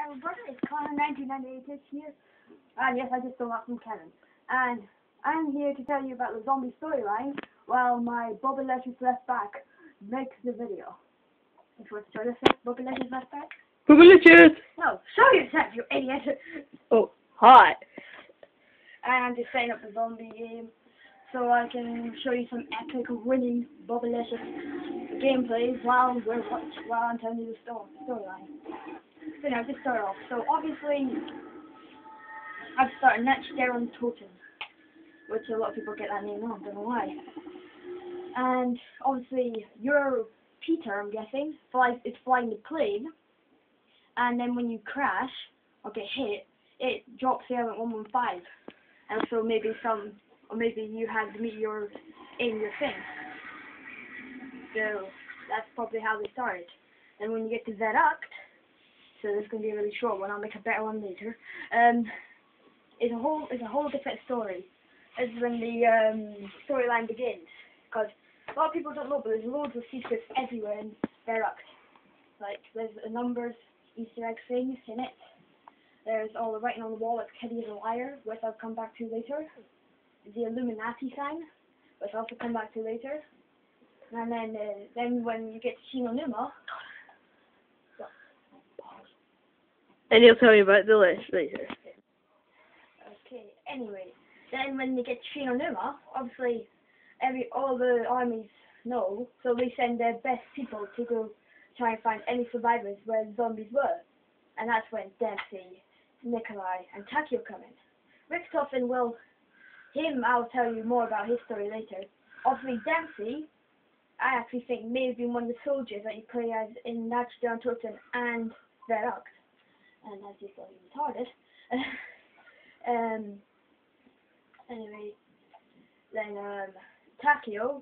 my brother is Connor 1998 this year. And yes, I just stole that from Kevin. And I'm here to tell you about the zombie storyline while my Bubba Lettuce left back makes the video. Which was sort of Bubba Lettuce left back? Bubba Lettuce! No, show yourself, you idiot! Oh, hi. And I'm just setting up the zombie game so I can show you some epic winning Bubba Lettuce gameplays while I'm telling you the storyline. So now, just start off. So obviously, I've started next there on Totem, which a lot of people get that name wrong, don't know why. And obviously, you're Peter, I'm guessing, it's flying the plane, and then when you crash or get hit, it drops the element 115, and so maybe you had the meteor in your thing. So that's probably how they started. And when you get to that act, so this is going to be a really short one, I'll make a better one later. It's a whole different story. This is when the storyline begins, because a lot of people don't know, but there's loads of secrets everywhere in their act. Like there's numbers, Easter egg things in it. There's all the writing on the wall like Teddy is a liar, which I'll come back to later. The Illuminati sign, which I'll also come back to later. And then when you get to Shinonuma, And he'll tell you about the list later. Okay, anyway, then when you get to Shinonuma, obviously all the armies know, so they send their best people to go try and find any survivors where the zombies were. And that's when Dempsey, Nikolai, and Takio come in. Richtofen I'll tell you more about his story later. Obviously Dempsey, I actually think may have been one of the soldiers that you play as in Natchdown Toten and Verakt. And as you thought he was retarded. Anyway, then Takio,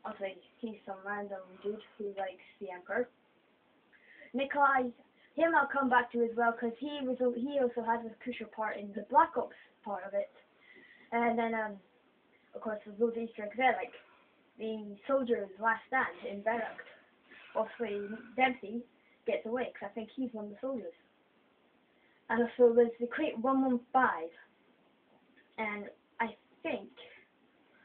obviously he's some random dude who likes the Emperor. Nikolai, him I'll come back to as well, because he also has a crucial part in the Black Ops part of it. And then of course there's those Easter eggs there, like the soldier's last stand in Verakt. Obviously Dempsey gets away, because I think he's one of the soldiers. And also there's the Crate 115, and I think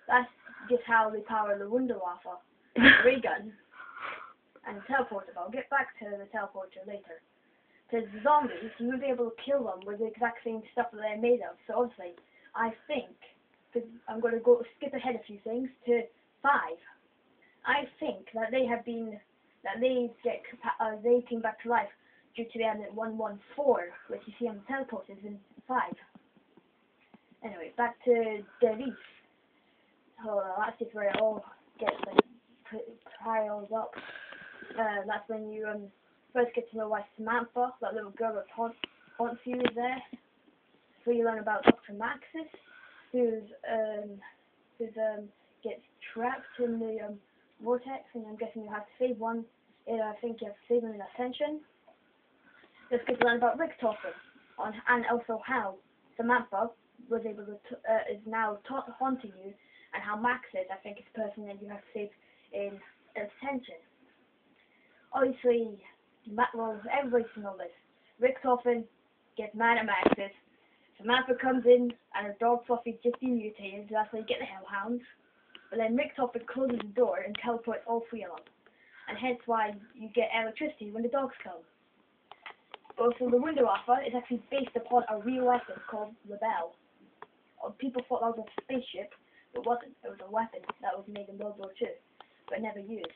that's just how they power the Wunderwaffe, the ray gun, and the teleporter. I'll get back to the teleporter later. Because zombies, you won't be able to kill them with the exact same stuff that they're made of. So obviously, I think, because I'm going to skip ahead a few things, to 5. I think that they came back to life due to the element 114, which you see on the teleporters in 5. Anyway, back to Devis. Hold on, that's just where it all gets piles up. That's when you first get to know why Samantha, that little girl that haunts you, is there. So you learn about Dr. Maxis, who gets trapped in the vortex, and I'm guessing you have to save one. I think you have to save him in Ascension. Just get to learn about Richtofen, and also how Samantha was able to is now haunting you, and how Maxis, I think, is the person that you have to save in Ascension. Obviously, everybody's to know this. Richtofen gets mad at Maxis. Samantha comes in, and her dog Fluffy's just been mutated, so that's why you get the Hellhounds. But then Richtofen closes the door and teleports all 3 of them, and hence why you get electricity when the dogs come. Also, the Wunderwaffe is actually based upon a real weapon called the Bell. People thought that was a spaceship, but it wasn't. It was a weapon that was made in World War II, but never used.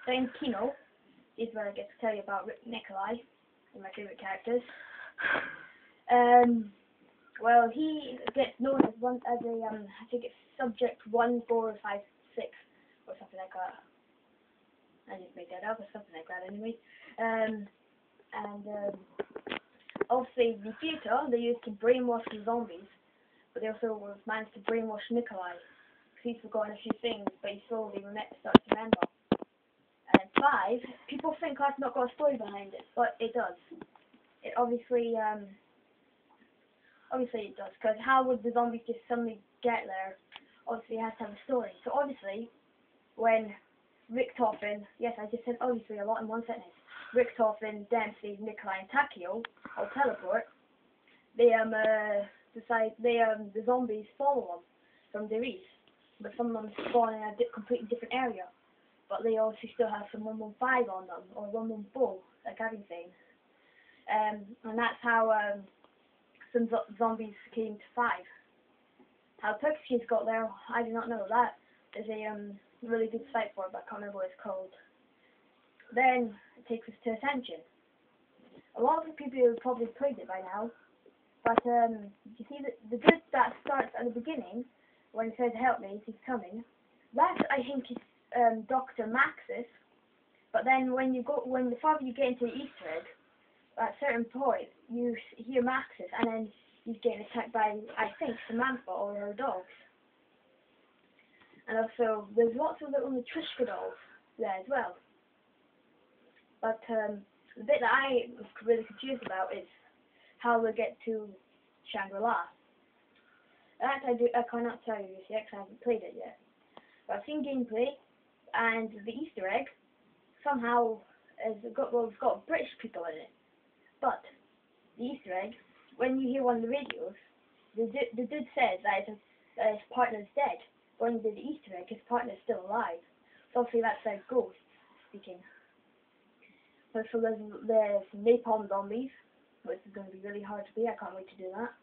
Then Kino is where I get to tell you about Nikolai, one of my favourite characters. Well, he gets known as I think it's Subject 1456 or something like that. I just made that up or something like that anyway. Obviously the theatre they used to brainwash the zombies, but they also managed to brainwash Nikolai, because he's forgotten a few things, but he slowly starts to remember. And 5, people think that's not got a story behind it, but it does. It obviously it does, because how would the zombies just suddenly get there? Obviously it has to have a story. So obviously, when Richtofen, yes, I just said obviously a lot in one sentence. Richtofen, Dempsey, Nikolai, and Takio all teleport, they decide the zombies follow them from their east, but some of them spawn in a completely different area. But they also still have some 115 on them, or 114, like I've been saying. And that's how some zombies came to 5. How Turkish got there, I do not know. That is a really good site for it, but I can't remember what it's called. Then it takes us to Ascension. A lot of the people have probably played it by now, but you see the dude that starts at the beginning, when it says help me, he's coming. That I think is Dr. Maxis, but then the farther you get into the Easter egg, at a certain point you hear Maxis, and then he's getting attacked by, I think, Samantha or her dogs. And also there's lots of little Matryoshka dolls there as well. But the bit that I was really confused about is how we get to Shangri-La. That I cannot tell you yet because I haven't played it yet. But I've seen gameplay, and the Easter egg somehow has got British people in it. But the Easter egg, when you hear one of the radios, the dude says that his partner's dead. When he did the Easter egg, his partner's still alive. So obviously that's a ghost speaking. So there's napalm zombies, which is going to be really hard to beat. I can't wait to do that.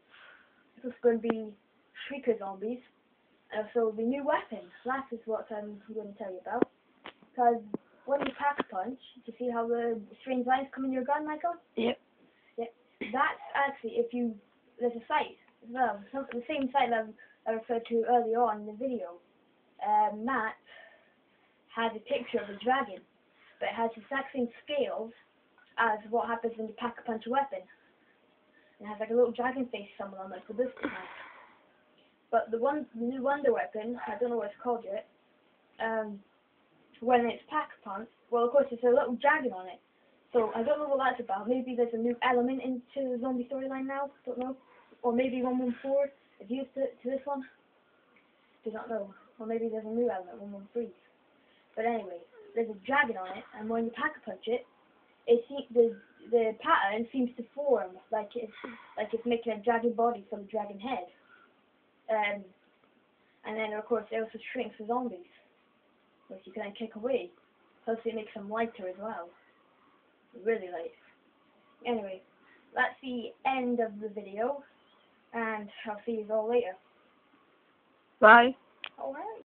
There's going to be shrieker zombies. And also the new weapon. That is what I'm going to tell you about. Because when you pack a punch, do you see how the strange lines come in your gun, Michael? Yep. Yeah. That's actually, there's a site as well, the same site that I referred to earlier on in the video. Matt has a picture of a dragon, but it has the exact same scales as what happens when you pack a punch weapon. And it has like a little dragon face symbol on it for this one. But the new wonder weapon, I don't know what it's called yet, when it's pack a punch, well of course there's a little dragon on it. So I don't know what that's about. Maybe there's a new element into the zombie storyline now, don't know. Or maybe 114 is used to this one. Do not know. Or maybe there's a new element, 113. But anyway, there's a dragon on it, and when you pack a punch it, the pattern seems to form like it's making a dragon body from a dragon head. And then of course it also shrinks the zombies, which you can then kick away. Plus it makes them lighter as well. Really light. Anyway, that's the end of the video, and I'll see you all later. Bye. Alright.